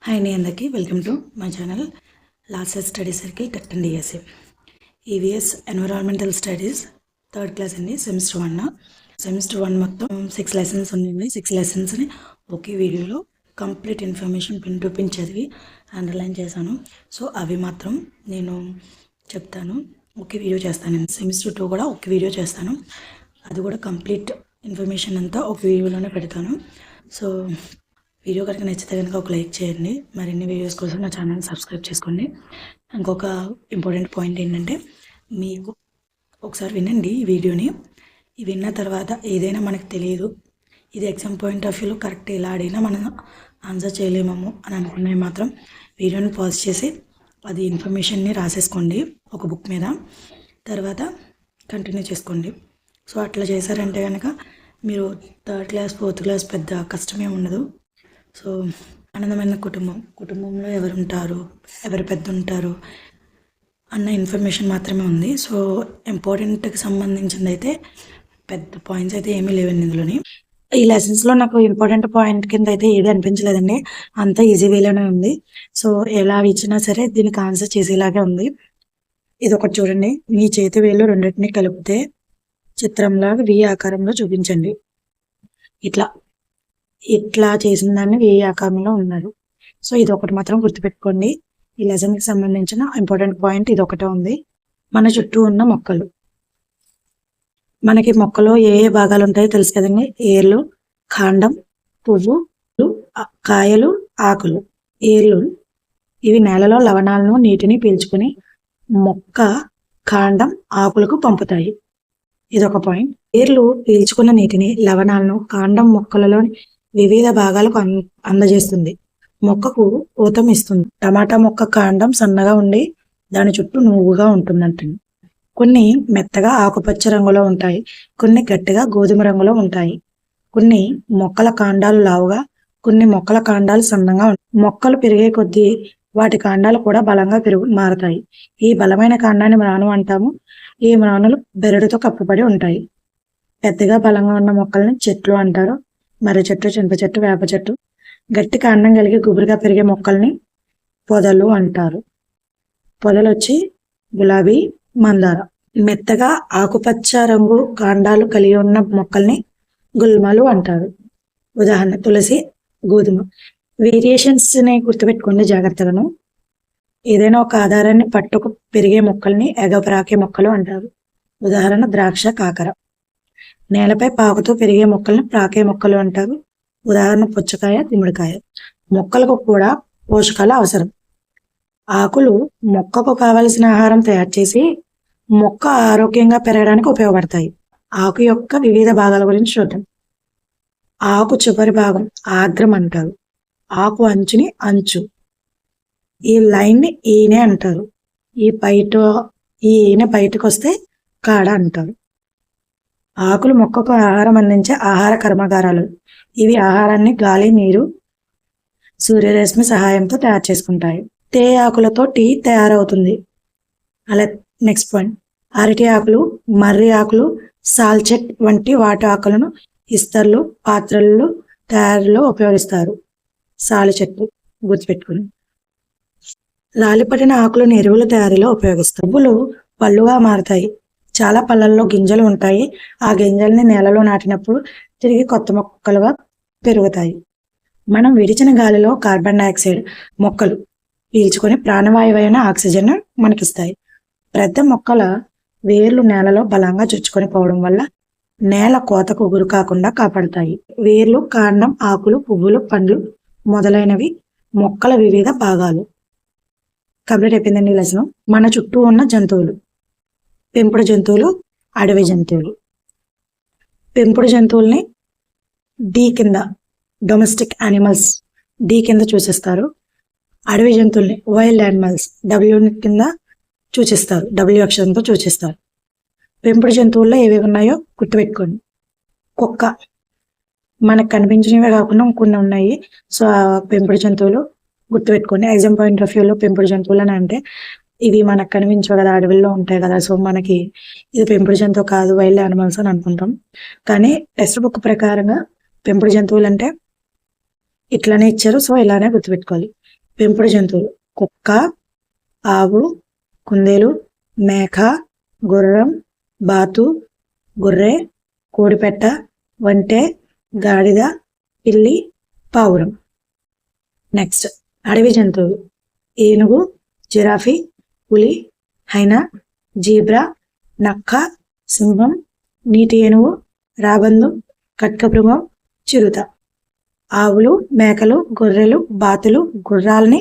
Hi అండి, అందరికీ welcome to my channel last year study circle TET and DSA EVS environmental studies third class అండి. Semester one మొత్తం 6 lessons ఉన్నాయి. 6 లెసన్స్ని ఒకే వీడియోలో complete information pin to pin చదివి underline చేశాను. So అవి మాత్రం నేను చెప్తాను, ఒకే వీడియో చేస్తాను. సెమిస్టర్ 2 కూడా ఒక వీడియో చేస్తాను, అది కూడా కంప్లీట్ ఇన్ఫర్మేషన్ అంతా ఒక వీడియోలోనే పెడతాను. సో వీడియో కనుక నచ్చితే కనుక ఒక లైక్ చేయండి. మరిన్ని వీడియోస్ కోసం నా ఛానల్ని సబ్స్క్రైబ్ చేసుకోండి. ఇంకొక ఇంపార్టెంట్ పాయింట్ ఏంటంటే, మీకు ఒకసారి వినండి ఈ వీడియోని. విన్న తర్వాత ఏదైనా మనకు తెలియదు, ఇది ఎగ్జామ్ పాయింట్ ఆఫ్ వ్యూలో కరెక్ట్ ఇలా అడిగినా మనం ఆన్సర్ చేయలేమేమో అని అనుకునే మాత్రం వీడియోని పాజ్ చేసి అది ఇన్ఫర్మేషన్ని రాసేసుకోండి ఒక బుక్ మీద, తర్వాత కంటిన్యూ చేసుకోండి. సో అట్లా చేశారంటే కనుక మీరు థర్డ్ క్లాస్ ఫోర్త్ క్లాస్ పెద్ద కష్టమే ఉండదు. సో ఆనందమైన కుటుంబంలో ఎవరు ఉంటారు, ఎవరు పెద్ద ఉంటారు అన్న ఇన్ఫర్మేషన్ మాత్రమే ఉంది. సో ఇంపార్టెంట్కి సంబంధించింది అయితే పెద్ద పాయింట్స్ అయితే ఏమీ లేవండి ఇందులోని. ఈ లెసన్స్లో నాకు ఇంపార్టెంట్ పాయింట్ కింద అయితే ఏది అనిపించలేదండి, అంత ఈజీ వేలోనే ఉంది. సో ఎలా ఇచ్చినా సరే దీనికి ఆన్సర్ చేసేలాగే ఉంది. ఇది ఒకటి చూడండి, మీ చేతి వేలు రెండింటిని కలిపితే చిత్రంలాగా వి ఆకారంలో చూపించండి. ఇట్లా చేసిన దాన్ని వి ఆకారంలో ఉన్నారు. సో ఇది ఒకటి మాత్రం గుర్తుపెట్టుకోండి. ఈ లెసన్కి సంబంధించిన ఇంపార్టెంట్ పాయింట్ ఇది ఒకటే ఉంది. మన చుట్టూ ఉన్న మొక్కలు, మనకి మొక్కలో ఏ ఏ భాగాలు ఉంటాయో తెలుసు కదండి. ఏర్లు, కాండం, పువ్వు, కాయలు, ఆకులు. ఏర్లు ఇవి నేలలో లవణాలను నీటిని పీల్చుకుని మొక్క కాండం ఆకులకు పంపుతాయి. ఇదొక పాయింట్. ఏర్లు పీల్చుకున్న నీటిని లవణాలను కాండం మొక్కలలో వివిధ భాగాలకు అందజేస్తుంది, మొక్కకు ఊతం ఇస్తుంది. టమాటా మొక్క కాండం సన్నగా ఉండి దాని చుట్టూ నువ్వుగా ఉంటుందంటుంది. కొన్ని మెత్తగా ఆకుపచ్చ రంగులో ఉంటాయి, కొన్ని గట్టిగా గోధుమ రంగులో ఉంటాయి. కొన్ని మొక్కల కాండాలు లావుగా, కొన్ని మొక్కల కాండాలు సన్నగా ఉంటాయి. మొక్కలు పెరిగే కొద్దీ వాటి కాండాలు కూడా బలంగా మారతాయి. ఈ బలమైన కాండాన్ని మ్రాను అంటాము. ఈ మ్రానులు బెరడుతో కప్పబడి ఉంటాయి. పెద్దగా బలంగా ఉన్న మొక్కల్ని చెట్లు అంటారు. మర్రి చెట్టు, చింత చెట్టు, వేప చెట్టు. గట్టి కాండం కలిగి గుబురుగా పెరిగే మొక్కల్ని పొదలు అంటారు. పొదలు వచ్చి గులాబీ, మందార. మెత్తగా ఆకుపచ్చ రంగు కాండాలు కలిగి ఉన్న మొక్కల్ని గుల్మలు అంటారు. ఉదాహరణ తులసి, గోధుమ. వేరియేషన్స్ని గుర్తుపెట్టుకోండి జాగ్రత్తగాను. ఏదైనా ఒక ఆధారాన్ని పట్టుకు పెరిగే మొక్కల్ని ఎగప్రాకే మొక్కలు అంటారు. ఉదాహరణ ద్రాక్ష, కాకర. నేలపై పాకుతూ పెరిగే మొక్కల్ని ప్రాకే మొక్కలు అంటారు. ఉదాహరణ పుచ్చకాయ, గుమ్మడికాయ. మొక్కలకు కూడా పోషకాలు అవసరం. ఆకులు మొక్కకు కావలసిన ఆహారం తయారు చేసి మొక్క ఆరోగ్యంగా పెరగడానికి ఉపయోగపడతాయి. ఆకు యొక్క వివిధ భాగాల గురించి చూద్దాం. ఆకు చివరి భాగం ఆగ్రం అంటారు. ఆకు అంచుని అంచు. ఈ లైన్ని ఈనె అంటారు. ఈ ఈనె బయటకు వస్తే కాడ అంటారు. ఆకులు మొక్కకు ఆహారం అందించే ఆహార కర్మాగారాలు. ఇవి ఆహారాన్ని గాలి, నీరు, సూర్యరశ్మి సహాయంతో తయారు చేసుకుంటాయి. తే ఆకులతో టీ తయారవుతుంది. అలా నెక్స్ట్ పాయింట్, అరటి ఆకులు, మర్రి ఆకులు, సాల్చెట్ వంటి వాటి ఆకులను ఇస్తర్లు, పాత్రలు తయారీలో ఉపయోగిస్తారు. సాలి చెట్టు గుర్తుపెట్టుకుని. రాలిపడిన ఆకులను ఎరువుల తయారీలో ఉపయోగిస్తారు. పువ్వులు పళ్ళుగా మారతాయి. చాలా పళ్ళల్లో గింజలు ఉంటాయి. ఆ గింజల్ని నేలలో నాటినప్పుడు తిరిగి కొత్త మొక్కలుగా పెరుగుతాయి. మనం విడిచిన గాలిలో కార్బన్ డైఆక్సైడ్ మొక్కలు పీల్చుకొని ప్రాణవాయువైన ఆక్సిజన్ మనకిస్తాయి. పెద్ద మొక్కల వేర్లు నేలలో బలంగా చొచ్చుకొని పోవడం వల్ల నేల కోతకు గురి కాకుండా కాపాడుతాయి. వేర్లు, కాండం, ఆకులు, పువ్వులు, పండ్లు మొదలైనవి మొక్కల వివిధ భాగాలు. కంప్లీట్ అయిపోయిందండి లెసన్. మన చుట్టూ ఉన్న జంతువులు. పెంపుడు జంతువులు, అడవి జంతువులు. పెంపుడు జంతువుల్ని డి కింద, డొమెస్టిక్ యానిమల్స్ డి కింద సూచిస్తారు. అడవి జంతువుల్ని వైల్డ్ యానిమల్స్ డబ్ల్యూ కింద సూచిస్తారు, డబ్ల్యూ అక్షరంతో సూచిస్తారు. పెంపుడు జంతువుల్లో ఏవేవి ఉన్నాయో గుర్తుపెట్టుకోండి. కుక్క మనకు కనిపించినవే కాకుండా కొన్ని ఉన్నాయి. సో ఆ పెంపుడు జంతువులు గుర్తుపెట్టుకోండి. ఎగ్జామ్ పాయింట్ ఆఫ్ వ్యూలో పెంపుడు జంతువులు అని అంటే ఇవి మనకు కనిపించవు కదా, అడవిలో ఉంటాయి కదా. సో మనకి ఇది పెంపుడు జంతువు కాదు, వైల్డ్ యానిమల్స్ అని అనుకుంటాం. కానీ టెక్స్ట్ బుక్ ప్రకారంగా పెంపుడు జంతువులు అంటే ఇట్లానే ఇచ్చారు, సో ఇలానే గుర్తుపెట్టుకోవాలి. పెంపుడు జంతువులు: కుక్క, ఆవు, కుందేలు, మేక, గుర్రం, బాతు, గొర్రె, కోడిపెట్ట, వంటె, గాడిద, పిల్లి, పావురం. నెక్స్ట్ అడవి జంతువులు: ఏనుగు, జిరాఫీ, పులి, హైనా, జీబ్రా, నక్క, సింహం, నీటి ఏనుగు, రాబందు, కట్కమృగం, చిరుత. ఆవులు, మేకలు, గొర్రెలు, బాతులు గుర్రాలని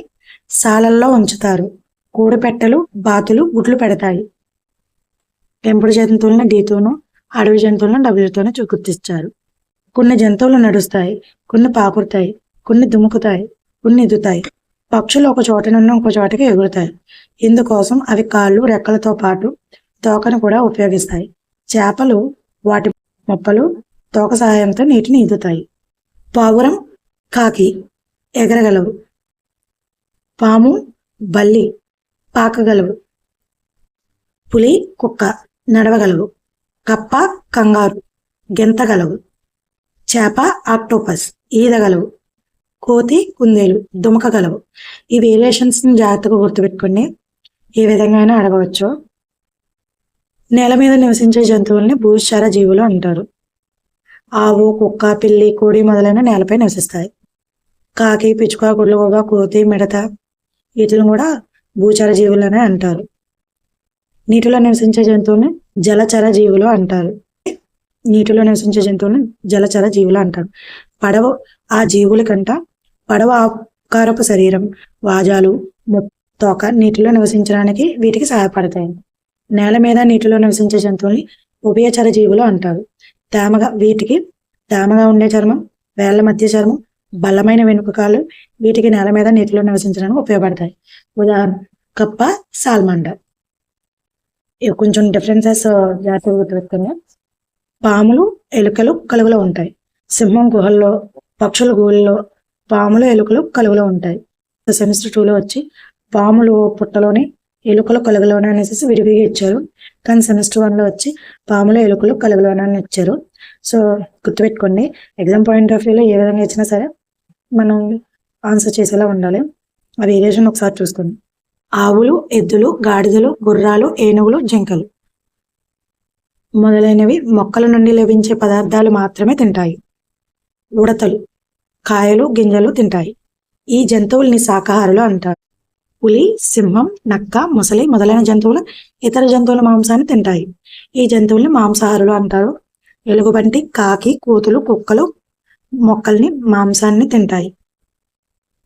సాలల్లో ఉంచుతారు. కోడిపెట్టలు, బాతులు గుడ్లు పెడతాయి. పెంపుడు జంతువులను డీతోనూ, అడవి జంతువులను డబ్ల్యూతోనూ గుర్తిస్తారు. కొన్ని జంతువులు నడుస్తాయి, కొన్ని పాకుతాయి, కొన్ని దుముకుతాయి, కొన్ని ఎదుతాయి. పక్షులు ఒక చోట నుండి ఇంకో చోటకి ఎగురుతాయి. ఇందుకోసం అవి కాళ్ళు, రెక్కలతో పాటు తోకను కూడా ఉపయోగిస్తాయి. చేపలు వాటి మొప్పలు, తోక సహాయంతో నీటిని ఈదుతాయి. పావురం, కాకి ఎగరగలవు. పాము, బల్లి పాకగలవు. పులి, కుక్క నడవగలవు. కప్ప, కంగారు గెంతగలవు. చేప, ఆక్టోపస్ ఈదగలవు. కోతి, కుందేలు దుమకగలవు. ఈ వేరియేషన్స్ని జాగ్రత్తగా గుర్తుపెట్టుకోండి. ఏ విధంగా అయినా అడగవచ్చు. నేల మీద నివసించే జంతువుల్ని భూచర జీవులు అంటారు. ఆవు, కుక్క, పిల్లి, కోడి మొదలైన నేలపై నివసిస్తాయి. కాకి, పిచ్చుక, గుడ్లగూబ, కోతి, మిడత వీటిని కూడా భూచర జీవులనే అంటారు. నీటిలో నివసించే జంతువుల్ని జలచర జీవులు అంటారు. నీటిలో నివసించే జంతువులను జలచర జీవులు అంటారు. పడవ ఆ జీవుల కంట పడవ ఆకారపు శరీరం, వాజాలు, తోక నీటిలో నివసించడానికి వీటికి సహాయపడతాయి. నేల మీద నీటిలో నివసించే జంతువుల్ని ఉభయచర జీవులు అంటారు. వీటికి తేమగా ఉండే చర్మం, వేళ్ల మధ్య చర్మం, బలమైన వెనుకకాలు వీటికి నేల మీద నీటిలో నివసించడానికి ఉపయోగపడతాయి. ఉదాహరణ కప్ప, సాల్మండర్. ఇవి కొంచెం డిఫరెన్సెస్ జాగ్రత్తగా గుర్తుపెట్టుకుని. పాములు, ఎలుకలు కలుగులో ఉంటాయి. సింహం గుహల్లో, పక్షుల గూళ్ళలో పాములు, ఎలుకలు కలుగులో ఉంటాయి. సెమిస్టర్ 2లో వచ్చి పాములు పుట్టలోని, ఎలుకలు కలుగులోనే అనేసి విడివిడిగా ఇచ్చారు. కానీ సెమిస్టర్ 1లో వచ్చి పాములు, ఎలుకలు కలుగులోనే అని ఇచ్చారు. సో గుర్తుపెట్టుకోండి. ఎగ్జామ్ పాయింట్ ఆఫ్ వ్యూలో ఏ విధంగా ఇచ్చినా సరే మనం ఆన్సర్ చేసేలా ఉండాలి. ఆ వేరియేషన్ ఒకసారి చూసుకోండి. ఆవులు, ఎద్దులు, గాడిదలు, గుర్రాలు, ఏనుగులు, జింకలు మొదలైనవి మొక్కల నుండి లభించే పదార్థాలు మాత్రమే తింటాయి. ఉడతలు కాయలు, గింజలు తింటాయి. ఈ జంతువుల్ని శాకాహారులు అంటారు. పులి, సింహం, నక్క, మొసలి మొదలైన జంతువులు ఇతర జంతువుల మాంసాన్ని తింటాయి. ఈ జంతువుల్ని మాంసాహారులు అంటారు. ఎలుగుబంటి, కాకి, కోతులు, కుక్కలు మొక్కల్ని మాంసాన్ని తింటాయి.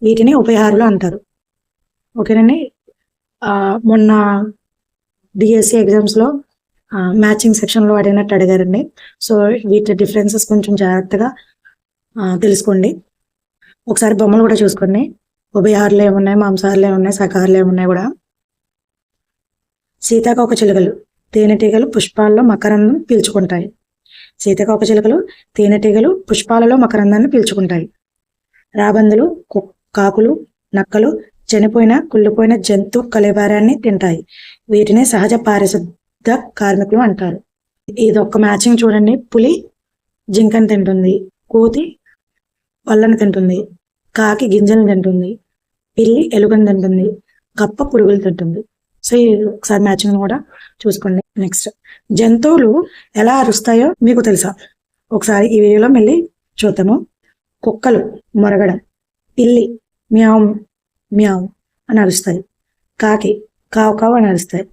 వీటిని ఉభయహారులు అంటారు. ఓకేనండి. మొన్న డిఎస్సి ఎగ్జామ్స్లో మ్యాచింగ్ సెక్షన్లో అడిగినట్టు అడిగారండి. సో వీటి డిఫరెన్సెస్ కొంచెం జాగ్రత్తగా తెలుసుకోండి. ఒకసారి బొమ్మలు కూడా చూసుకోండి. ఉభయహారులు ఏమున్నాయి, మాంసాహారులు ఏమున్నాయి, శాకాహారులు ఏమున్నాయి కూడా. సీతాకోక చిలుకలు తేనెటీగలు పుష్పాల్లో మకరందం పీల్చుకుంటాయి. సీతాకోక చిలుకలు తేనెటీగలు పుష్పాలలో మకరందాన్ని పీల్చుకుంటాయి. రాబందులు, కాకులు, నక్కలు చనిపోయిన, కుళ్ళిపోయిన జంతు కళేబరాన్ని తింటాయి. వీటిని సహజ పారిశుద్ధ కార్మికులు అంటారు. ఇది ఒక్క మ్యాచింగ్ చూడండి. పులి జింకను తింటుంది, కోతి పళ్ళను తింటుంది, కాకి గింజలను తింటుంది, పిల్లి ఎలుకను తింటుంది, కప్ప పురుగులు తింటుంది. సో ఈ ఒకసారి మ్యాచింగ్ కూడా చూసుకోండి. నెక్స్ట్, జంతువులు ఎలా అరుస్తాయో మీకు తెలుసా? ఒకసారి ఈ వీడియోలో మళ్ళీ చూద్దాము. కుక్కలు మొరగడం, పిల్లి మ్యావ్ మ్యావ్ అని అరుస్తాయి, కాకి కావు కావు అని అరుస్తాయి,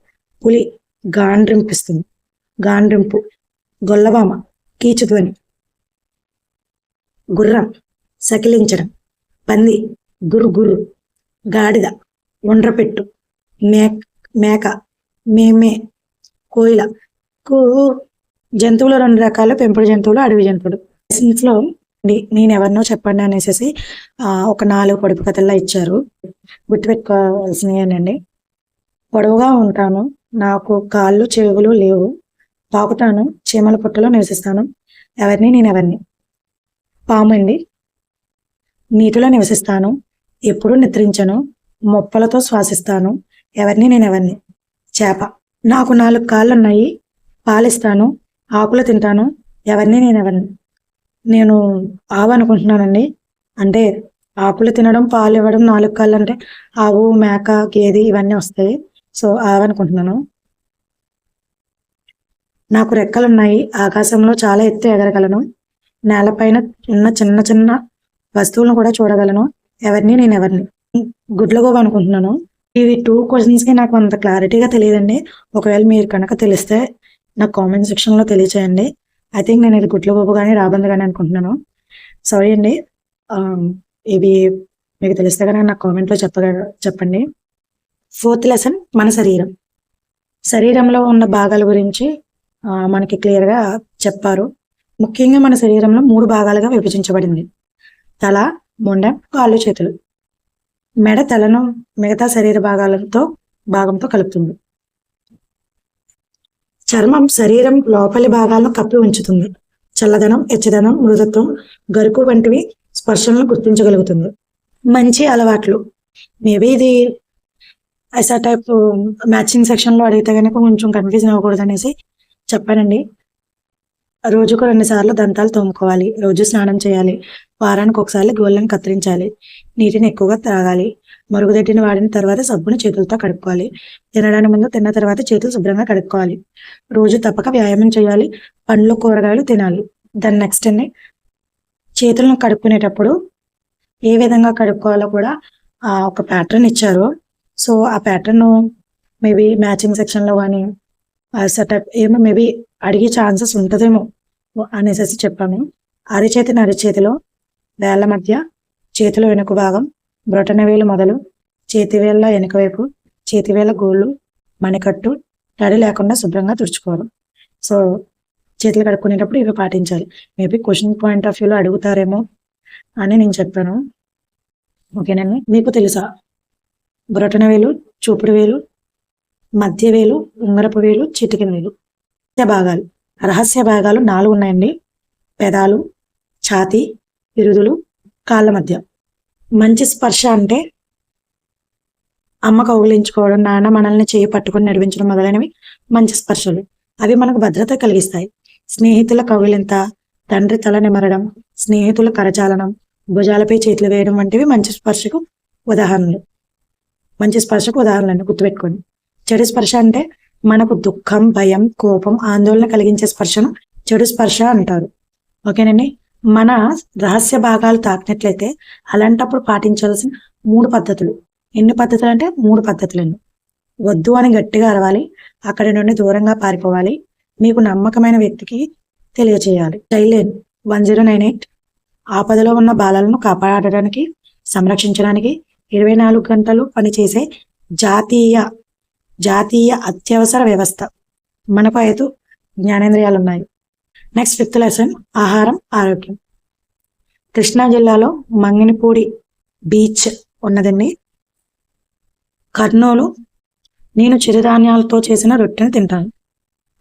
పులి గాండ్రింపిస్తుంది, గాండ్రింపు, గొల్లబామ కీచుధ్వని, గుర్రం సకిలించడం, పంది గురు గురు, గాడిద ఒండ్రపెట్టు, మేక మేమే, కోయిల కూ. జంతువులు రెండు రకాలు: పెంపుడు జంతువులు, అడవి జంతువులు. లో నేను ఎవరినో చెప్పండి అనేసి ఒక 4 పొడుపు కథల్లో ఇచ్చారు. గుర్తుపెట్టుకోవాల్సినవేనండి. పొడవుగా ఉంటాను, నాకు కాళ్ళు చెవులు లేవు, పాకుతాను, చీమల పుట్టలో నివసిస్తాను, నేనెవరిని? పాము అండి. నీటిలో నివసిస్తాను, ఎప్పుడూ నిద్రించను, మొప్పలతో శ్వాసిస్తాను, నేనెవరిని? చేప. నాకు 4 కాళ్ళున్నాయి, పాలిస్తాను, ఆకులు తింటాను, నేనెవరిని? నేను ఆవు అనుకుంటున్నానండి. అంటే ఆకులు తినడం, పాలు ఇవ్వడం, 4 కాళ్ళు అంటే ఆవు, మేక, గేదె ఇవన్నీ వస్తాయి. సో ఆవనుకుంటున్నాను. నాకు రెక్కలున్నాయి. ఆకాశంలో చాలా ఎత్తు ఎగరగలను. నేలపైన ఉన్న చిన్న చిన్న వస్తువులను కూడా చూడగలను. నేనెవరిని? గుడ్లగూబ అనుకుంటున్నాను. ఇవి 2 క్వశ్చన్స్‌కి నాకు అంత క్లారిటీగా తెలియదండి. ఒకవేళ మీరు కనుక తెలిస్తే నాకు కామెంట్ సెక్షన్‌లో తెలియచేయండి. ఐ థింక్ నేను ఇది గుడ్లగూబ గాని, రాబందు గాని అనుకుంటున్నాను. సారీ అండి. ఇవి మీకు తెలిస్తే కనుక నాకు కామెంట్‌లో చెప్పండి. 4th లెసన్ మన శరీరం. శరీరంలో ఉన్న భాగాల గురించి మనకి క్లియర్‌గా చెప్పారు. ముఖ్యంగా మన శరీరంలో 3 భాగాలుగా విభజించబడింది. తల, మొండెం, కాళ్ళు, చేతులు. మెడ తలను మిగతా శరీర భాగంతో కలుపుతుంది. చర్మం శరీరం లోపలి భాగాలను కప్పి ఉంచుతుంది. చల్లదనం, ఎచ్చదనం, మృదుత్వం, గరుకు వంటివి స్పర్శలను గుర్తించగలుగుతుంది. మంచి అలవాట్లు. మేబీ ఇది ఐసా టైప్ మ్యాచింగ్ సెక్షన్లో అడిగితే కనుక కొంచెం కన్ఫ్యూజన్ అవ్వకూడదు అనేసి చెప్పానండి. రోజుకు 2 సార్లు దంతాలు తోముకోవాలి. రోజు స్నానం చేయాలి. వారానికి ఒకసారి గోళ్ళను కత్తిరించాలి. నీటిని ఎక్కువగా త్రాగాలి. మరుగుదొడ్డిని వాడిన తర్వాత సబ్బును చేతులతో కడుక్కోవాలి. తినడానికి ముందు, తిన్న తర్వాత చేతులు శుభ్రంగా కడుక్కోవాలి. రోజు తప్పక వ్యాయామం చేయాలి. పండ్లు, కూరగాయలు తినాలి. దాని నెక్స్ట్ అండి, చేతులను కడుక్కునేటప్పుడు ఏ విధంగా కడుక్కోవాలో కూడా ఒక ప్యాటర్న్ ఇచ్చారు. సో ఆ ప్యాటర్న్ మేబీ మ్యాచింగ్ సెక్షన్లో కానీ సెటప్ ఏమో మేబీ అడిగే ఛాన్సెస్ ఉంటుందేమో అనేసి చెప్పాము. అరిచేతిలో వేళ్ల మధ్య, చేతుల వెనుక భాగం, బ్రొటనవేలు మొదలు, చేతివేళ్ల వెనుక వైపు, చేతివేళ్ల గోళ్ళు, మణికట్టు, తడి లేకుండా శుభ్రంగా తుడుచుకోవడం. సో చేతులు కడుక్కునేటప్పుడు ఇవి పాటించాలి. మేబీ క్వశ్చన్ పాయింట్ ఆఫ్ వ్యూలో అడుగుతారేమో అని నేను చెప్పాను. ఓకేనండి. మీకు తెలుసా బ్రొటనవేలు, చూపుడు వేలు, మధ్య వేలు, ఉంగరపు వేలు, చిటికెన వేలు. భాగాలు, రహస్య భాగాలు 4 ఉన్నాయండి. పెదాలు, ఛాతీ, పిరుదులు, కాళ్ళ మధ్య. మంచి స్పర్శ అంటే అమ్మ కౌగిలించుకోవడం, నాన్న మనల్ని చేయి పట్టుకొని నడిపించడం మొదలైనవి మంచి స్పర్శలు. అవి మనకు భద్రత కలిగిస్తాయి. స్నేహితుల కౌగిలింత, తండ్రి తల నిమరడం, స్నేహితుల కరచాలనం, భుజాలపై చేతులు వేయడం వంటివి మంచి స్పర్శకు ఉదాహరణలు. గుర్తుపెట్టుకోండి. చెడు స్పర్శ అంటే మనకు దుఃఖం, భయం, కోపం, ఆందోళన కలిగించే స్పర్శను చెడు స్పర్శ అంటారు. ఓకేనండి. మన రహస్య భాగాలు తాకినట్లయితే అలాంటప్పుడు పాటించాల్సిన 3 పద్ధతులు. ఎన్ని పద్ధతులు అంటే 3 పద్ధతులండి. వద్దు అని గట్టిగా అరవాలి. అక్కడి నుండి దూరంగా పారిపోవాలి. మీకు నమ్మకమైన వ్యక్తికి తెలియచేయాలి. చైల్డ్ 1098 ఆపదలో ఉన్న బాలలను కాపాడడానికి, సంరక్షించడానికి 24 గంటలు పనిచేసే జాతీయ అత్యవసర వ్యవస్థ. మనకు 5 జ్ఞానేంద్రియాలు ఉన్నాయి. నెక్స్ట్ 5th లెసన్ ఆహారం, ఆరోగ్యం. కృష్ణా జిల్లాలో మంగినపూడి బీచ్ ఉన్నదండి. కర్నూలు, నేను చిరుధాన్యాలతో చేసిన రొట్టెలు తింటాను.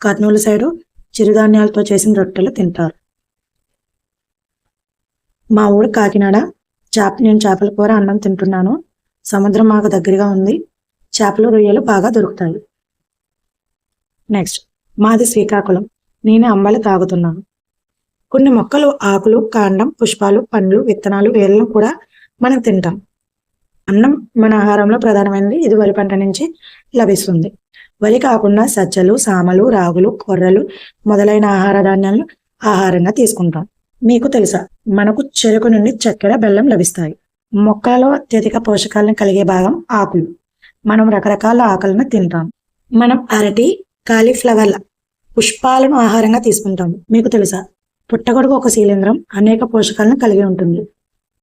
కర్నూలు సైడు చిరుధాన్యాలతో చేసిన రొట్టెలు తింటారు. మా ఊరు కాకినాడ. నేను చేపల కూర, అన్నం తింటున్నాను. సముద్రం మాకు దగ్గరగా ఉంది. చేపలు, రొయ్యలు బాగా దొరుకుతాయి. నెక్స్ట్ మాది శ్రీకాకుళం. నేను అంబలి తాగుతున్నాను. కొన్ని మొక్కలు ఆకులు, కాండం, పుష్పాలు, పండ్లు, విత్తనాలు, వేర్లను కూడా మనం తింటాం. అన్నం మన ఆహారంలో ప్రధానమైనది. ఇది వరి పంట నుంచి లభిస్తుంది. వరి కాకుండా సజ్జలు, సామలు, రాగులు, కొర్రలు మొదలైన ఆహార ధాన్యాలను ఆహారంగా తీసుకుంటాం. మీకు తెలుసా, మనకు చెరుకు నుండి చక్కెర, బెల్లం లభిస్తాయి. మొక్కలలో అత్యధిక పోషకాలను కలిగే భాగం ఆకులు. మనం రకరకాల ఆకులను తింటాం. మనం అరటి, కాలీఫ్లవర్ల పుష్పాలను ఆహారంగా తీసుకుంటాము. మీకు తెలుసా, పుట్టగొడుగు ఒక శిలీంధ్రం అనేక పోషకాలను కలిగి ఉంటుంది.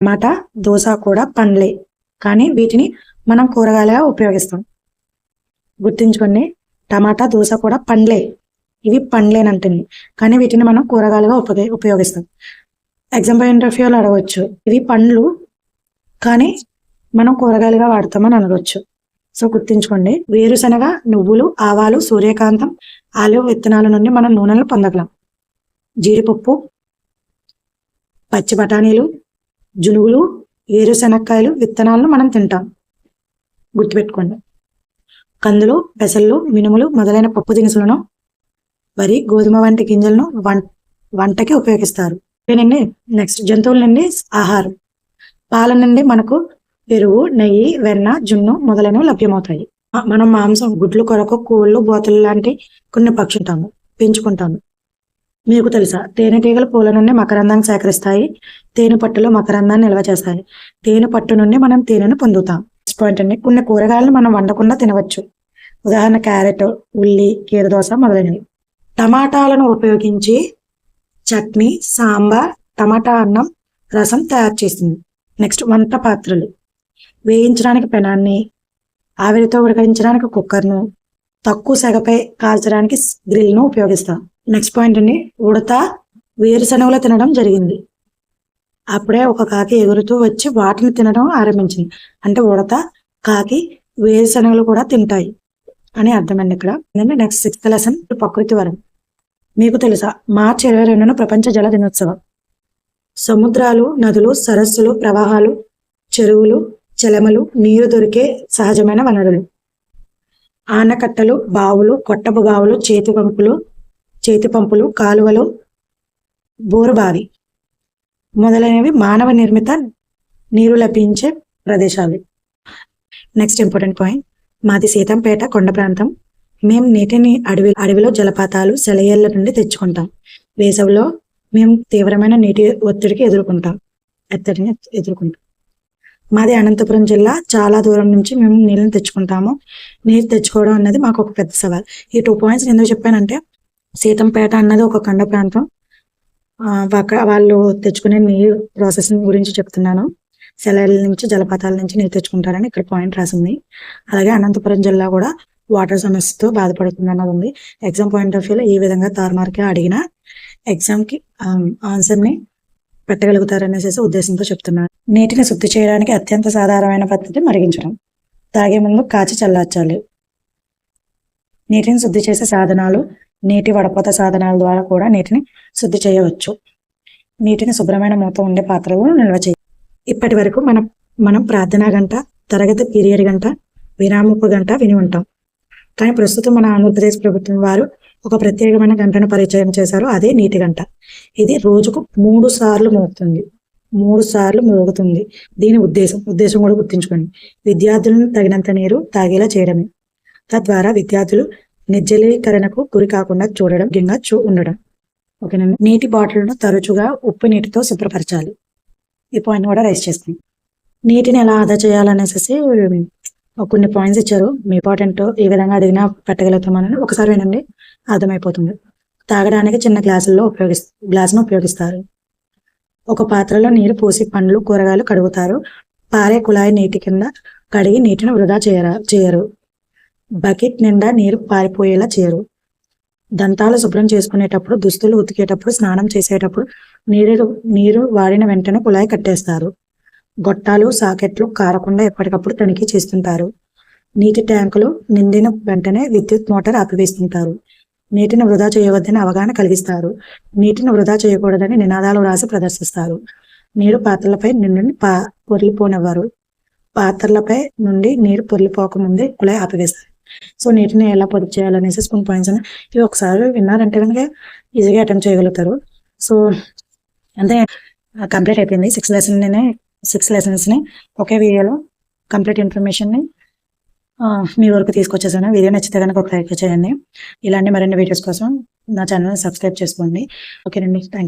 టమాటా, దోస కూడా పండ్లే, కానీ వీటిని మనం కూరగాయలుగా ఉపయోగిస్తాం. గుర్తుంచుకోండి, టమాటా, దోస కూడా పండ్లే. ఇవి పండ్లేనంటుంది, కానీ వీటిని మనం కూరగాయలుగా ఉపయోగిస్తాం. ఎగ్జాంపుల్ ఇంటర్వ్యూలో అడగవచ్చు, ఇవి పండ్లు కానీ మనం కూరగాయలుగా వాడతామని అనవచ్చు. సో గుర్తుంచుకోండి. వేరుశనగ, నువ్వులు, ఆవాలు, సూర్యకాంతం, ఆలివ్ విత్తనాల నుండి మనం నూనెలు పొందగలం. జీడిపప్పు, పచ్చి బఠానీలు, జునుగులు, వేరుశనక్కాయలు విత్తనాలను మనం తింటాం. గుర్తుపెట్టుకోండి. కందులు, పెసళ్ళు, మినుములు మొదలైన పప్పు దినుసులను, వరి, గోధుమ వంటి గింజలను వంటకి ఉపయోగిస్తారు. నెక్స్ట్ జంతువుల నుండి ఆహారం. పాల నుండి మనకు పెరుగు, నెయ్యి, వెన్న, జున్ను మొదలైనవి లభ్యమవుతాయి. మనం మాంసం, గుడ్లు కొరకు కోళ్ళు, బోతలు లాంటి కొన్ని పెంచుకుంటాము. మీకు తెలుసా, తేనెటీగలు పూల నుండి మకరందాన్ని సేకరిస్తాయి. తేనె పట్టులో మకరందాన్ని నిల్వ చేస్తాయి. తేనె పట్టు నుండి మనం తేనెను పొందుతాం. పాయింట్ అండి, కొన్ని కూరగాయలను మనం వండకుండా తినవచ్చు. ఉదాహరణ క్యారెట్, ఉల్లి, కీరదోస మొదలైనవి. టమాటాలను ఉపయోగించి చట్నీ, సాంబార్, టమాటా అన్నం, రసం తయారు చేస్తుంది. నెక్స్ట్ వంట పాత్రలు. వేయించడానికి పెనాన్ని, ఆవిరితో ఉడికించడానికి కుక్కర్ను, తక్కువ సెగపై కాల్చడానికి గ్రిల్ను ఉపయోగిస్తాం. నెక్స్ట్ పాయింట్ అండి, ఉడత వేరుశనగలు తినడం జరిగింది. అప్పుడే ఒక కాకి ఎగురుతూ వచ్చి వాటిని తినడం ఆరంభించింది. అంటే ఉడత, కాకి వేరుశనగలు కూడా తింటాయి అని అర్థమండి ఇక్కడ. నెక్స్ట్ 6th లెసన్, ప్రకృతి వరం. మీకు తెలుసా, మార్చి 22న ప్రపంచ జల దినోత్సవం. సముద్రాలు, నదులు, సరస్సులు, ప్రవాహాలు, చెరువులు, చలమలు నీరు దొరికే సహజమైన వనరులు. ఆనకట్టలు, బావులు, కొట్టపు బావులు, చేతి పంపులు, కాలువలు, బోరుబావి మొదలైనవి మానవ నిర్మిత నీరు లభించే ప్రదేశాలు. నెక్స్ట్ ఇంపార్టెంట్ పాయింట్, మాది సీతంపేట కొండ ప్రాంతం. మేము నీటిని అడవిలో జలపాతాలు, సెలయేళ్ల నుండి తెచ్చుకుంటాం. వేసవిలో మేము తీవ్రమైన నీటి ఒత్తిడిని ఎదుర్కొంటాం. మాది అనంతపురం జిల్లా. చాలా దూరం నుంచి మేము నీళ్ళని తెచ్చుకుంటాము. నీరు తెచ్చుకోవడం అన్నది మాకు ఒక పెద్ద సవాల్. ఈ 2 పాయింట్స్ ఎందుకు చెప్పానంటే, సీతంపేట అన్నది ఒక కొండ ప్రాంతం. వాళ్ళు తెచ్చుకునే నీరు ప్రాసెసింగ్ గురించి చెప్తున్నాను. సెలయేళ్ళ నుంచి, జలపాతాల నుంచి నీరు తెచ్చుకుంటారని ఇక్కడ పాయింట్ రాసింది. అలాగే అనంతపురం జిల్లా కూడా వాటర్ సమస్యతో బాధపడుతుంది అన్నది ఉంది. ఎగ్జామ్ పాయింట్ ఆఫ్ వ్యూలో ఈ విధంగా తారుమారుగా అడిగిన ఎగ్జామ్కి ఆన్సర్ని పెట్టగలుగుతారనేసి ఉద్దేశంతో చెప్తున్నాను. నీటిని శుద్ధి చేయడానికి అత్యంత సాధారణమైన పద్ధతి మరిగించడం. తాగే ముందు కాచి చల్లార్చాలి. నీటిని శుద్ధి చేసే సాధనాలు, నీటి వడపోత సాధనాల ద్వారా కూడా నీటిని శుద్ధి చేయవచ్చు. నీటిని శుభ్రమైన మూత ఉండే పాత్రలను నిల్వ చేయాలి. ఇప్పటి వరకు మనం ప్రార్థనా గంట, తరగతి పీరియడ్ గంట, విరామపు గంట విని ఉంటాం. కానీ ప్రస్తుతం మన ఆంధ్రప్రదేశ్ ప్రభుత్వం వారు ఒక ప్రత్యేకమైన గంటను పరిచయం చేశారు. అదే నీటి గంట. ఇది రోజుకు 3 సార్లు మోగుతుంది. 3 సార్లు మోగుతుంది. దీని ఉద్దేశం కూడా గుర్తుంచుకోండి. విద్యార్థులను తగినంత నీరు తాగేలా చేయడమే. తద్వారా విద్యార్థులు నిర్జలీకరణకు గురి కాకుండా ఉండడం. ఓకేనండి. నీటి బాటిల్ను తరచుగా ఉప్పు నీటితో శుభ్రపరచాలి. ఈ పాయింట్ కూడా రైస్ చేస్తాం. నీటిని ఎలా ఆదా చేయాలనేసి కొన్ని పాయింట్స్ ఇచ్చారు. మీ ఇంపార్టెంట్ ఏ విధంగా అడిగినా పెట్టగలుగుతామని ఒకసారి వినండి, అర్థమైపోతుంది. తాగడానికి చిన్న గ్లాసును ఉపయోగిస్తారు. ఒక పాత్రలో నీరు పోసి పండ్లు, కూరగాయలు కడుగుతారు. పారే కుళాయి నీటి కింద కడిగి నీటిని వృధా చేయరు. బకెట్ నిండా నీరు పారిపోయేలా చేయరు. దంతాలు శుభ్రం చేసుకునేటప్పుడు, దుస్తులు ఉతికేటప్పుడు, స్నానం చేసేటప్పుడు నీరు వాడిన వెంటనే కుళాయి కట్టేస్తారు. గొట్టాలు, సాకెట్లు కారకుండా ఎప్పటికప్పుడు తనిఖీ చేస్తుంటారు. నీటి ట్యాంకులు నిండిన వెంటనే విద్యుత్ మోటార్ ఆపివేస్తుంటారు. నీటిని వృధా చేయవద్దని అవగాహన కలిగిస్తారు. నీటిని వృధా చేయకూడదని నినాదాలు రాసి ప్రదర్శిస్తారు. నీరు పాత్రలపై నుండి పొర్లిపోనివ్వరు. పాత్రలపై నుండి నీరు పొర్లిపోకముందే కుళాయి ఆపివేస్తారు. సో నీటిని ఎలా పొదుపు చేయాలనేసి కొన్ని పాయింట్స్ అని ఇవి ఒకసారి విన్నారంటే కనుక ఈజీగా అటెంప్ట్ చేయగలుగుతారు. సో అంతే, కంప్లీట్ అయిపోయింది. 6 లెసన్స్ని ఒకే వీడియోలో కంప్లీట్ ఇన్ఫర్మేషన్ని మీ వరకు తీసుకొచ్చేసాను. వీడియో నచ్చితే కనుక ఒక లైక్ చేయండి. ఇలాంటి మరిన్ని వీడియోస్ కోసం నా ఛానల్ని సబ్స్క్రైబ్ చేసుకోండి. ఓకేనండి, థ్యాంక్ యూ.